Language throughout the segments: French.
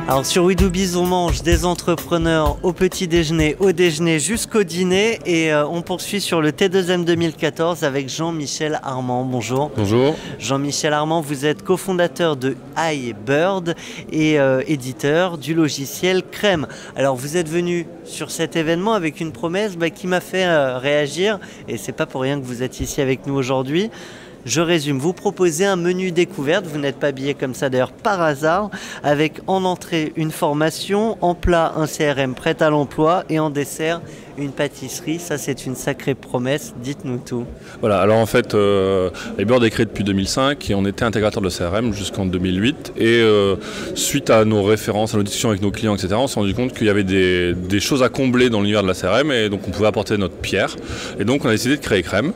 Alors sur We Do Biz, on mange des entrepreneurs au petit déjeuner, au déjeuner jusqu'au dîner et on poursuit sur le T2M 2014 avec Jean-Michel Armand. Bonjour. Bonjour. Jean-Michel Armand, vous êtes cofondateur de iBird et éditeur du logiciel Crème. Alors vous êtes venu sur cet événement avec une promesse qui m'a fait réagir et c'est pas pour rien que vous êtes ici avec nous aujourd'hui. Je résume, vous proposez un menu découverte, vous n'êtes pas habillé comme ça d'ailleurs par hasard, avec en entrée une formation, en plat un CRM prêt à l'emploi et en dessert une pâtisserie. Ça c'est une sacrée promesse, dites-nous tout. Voilà, alors en fait, iBird est créé depuis 2005 et on était intégrateur de CRM jusqu'en 2008 et suite à nos références, à nos discussions avec nos clients, etc., on s'est rendu compte qu'il y avait des choses à combler dans l'univers de la CRM et donc on pouvait apporter notre pierre et donc on a décidé de créer Crème.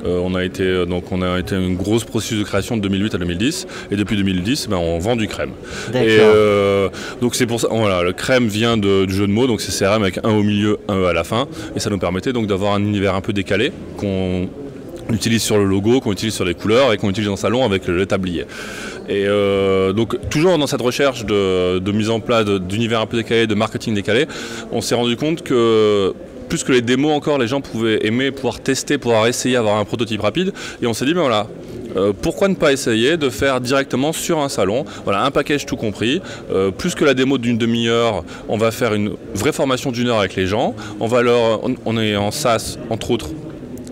On a été une grosse processus de création de 2008 à 2010 et depuis 2010 on vend du crème. Et donc c'est pour ça, voilà, le crème vient du jeu de mots, donc c'est CRM avec un au milieu, un E à la fin et ça nous permettait donc d'avoir un univers un peu décalé qu'on utilise sur le logo, qu'on utilise sur les couleurs et qu'on utilise en salon avec le tablier. Et donc toujours dans cette recherche de mise en place d'univers un peu décalé, de marketing décalé, on s'est rendu compte que plus que les démos encore, les gens pouvaient aimer, pouvoir tester, pouvoir essayer, avoir un prototype rapide. Et on s'est dit, voilà, pourquoi ne pas essayer de faire directement sur un salon, voilà, un package tout compris, plus que la démo d'une demi-heure, on va faire une vraie formation d'1 heure avec les gens. On est en SaaS, entre autres.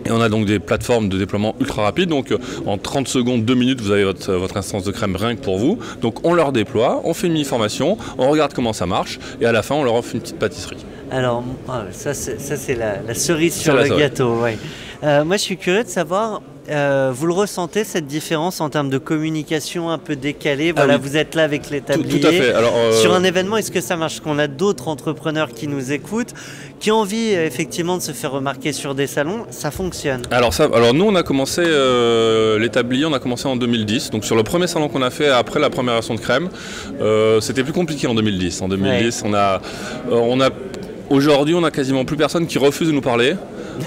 Et on a donc des plateformes de déploiement ultra rapides, donc en 30 secondes, 2 minutes, vous avez votre instance de crème rien que pour vous. Donc on leur déploie, on fait une mini-formation, on regarde comment ça marche, et à la fin on leur offre une petite pâtisserie. Alors ça c'est la cerise sur le gâteau. Ouais. Moi je suis curieux de savoir, vous le ressentez cette différence en termes de communication un peu décalée, voilà, oui. Vous êtes là avec les tabliers. Tout à fait. Alors, sur un événement, est-ce que ça marche? Parce qu'on a d'autres entrepreneurs qui nous écoutent, qui ont envie effectivement de se faire remarquer sur des salons, ça fonctionne. Alors nous on a commencé les tabliers, on a commencé en 2010, donc sur le premier salon qu'on a fait après la première version de Crème, c'était plus compliqué en 2010. En 2010, ouais. Aujourd'hui, on a quasiment plus personne qui refuse de nous parler.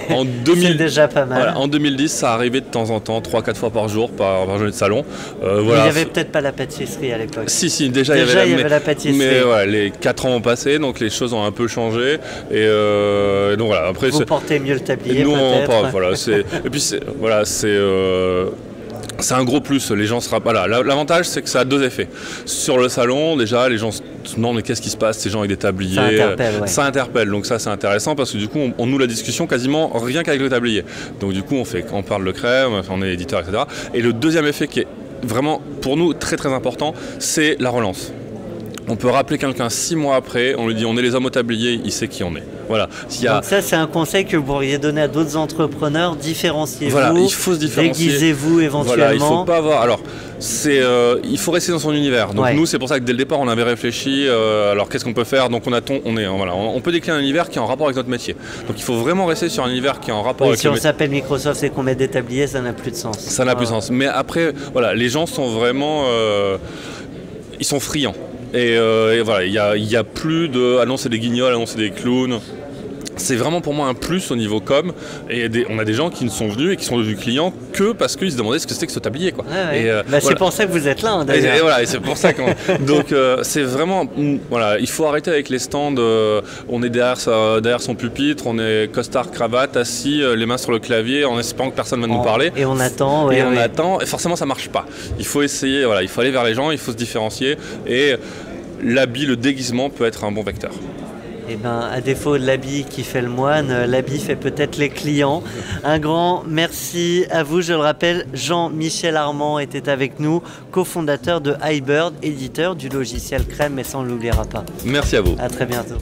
C'est déjà pas mal. Voilà, en 2010, ça arrivait de temps en temps, 3-4 fois par jour, par journée de salon. Voilà. Il n'y avait peut-être pas la pâtisserie à l'époque. Si, déjà il y avait la pâtisserie. Mais voilà, les 4 ans ont passé, donc les choses ont un peu changé. Et donc voilà, après, vous portez mieux le tablier. Nous, on porte, voilà. Et puis, c'est un gros plus, les gens sera pas là. L'avantage, c'est que ça a 2 effets. Sur le salon, déjà, les gens se demandent mais qu'est-ce qui se passe, ces gens avec des tabliers. Ça interpelle, donc ça c'est intéressant parce que du coup, on noue la discussion quasiment rien qu'avec le tablier. Donc du coup, on parle de crème, on est éditeur, etc. Et le deuxième effet qui est vraiment pour nous très très important, c'est la relance. On peut rappeler quelqu'un 6 mois après, on lui dit on est les hommes au tablier, il sait qui on est. Voilà. Donc ça c'est un conseil que vous pourriez donner à d'autres entrepreneurs, différenciez-vous, voilà, il faut se différencier. Déguisez-vous éventuellement. Voilà, il faut pas avoir. Alors, il faut rester dans son univers. Donc nous c'est pour ça que dès le départ on avait réfléchi. Alors qu'est-ce qu'on peut faire? Donc on peut décliner un univers qui est en rapport avec notre métier. Donc il faut vraiment rester sur un univers qui est en rapport avec. Si on s'appelle Microsoft et qu'on met des tabliers, ça n'a plus de sens. Ça n'a plus de sens. Mais après, voilà, les gens sont vraiment, ils sont friands. Et voilà, il y a plus de ah non c'est des guignols, ah non c'est des clowns. C'est vraiment pour moi un plus au niveau com. Et on a des gens qui ne sont venus et qui sont devenus clients que parce qu'ils se demandaient ce que c'était que ce tablier, quoi. Ouais. C'est pour ça que vous êtes là, d'ailleurs. Et voilà, et c'est pour ça donc c'est vraiment, voilà, il faut arrêter avec les stands. On est derrière son pupitre, on est costard cravate, assis, les mains sur le clavier, en espérant que personne ne va nous parler. Et on attend. On attend. Et forcément, ça marche pas. Il faut essayer. Voilà, il faut aller vers les gens, il faut se différencier. Et l'habit, le déguisement peut être un bon vecteur. Eh bien, à défaut de l'habit qui fait le moine, l'habit fait peut-être les clients. Un grand merci à vous. Je le rappelle, Jean-Michel Armand était avec nous, cofondateur de iBird, éditeur du logiciel Crème, mais ça on ne l'oubliera pas. Merci à vous. À très bientôt.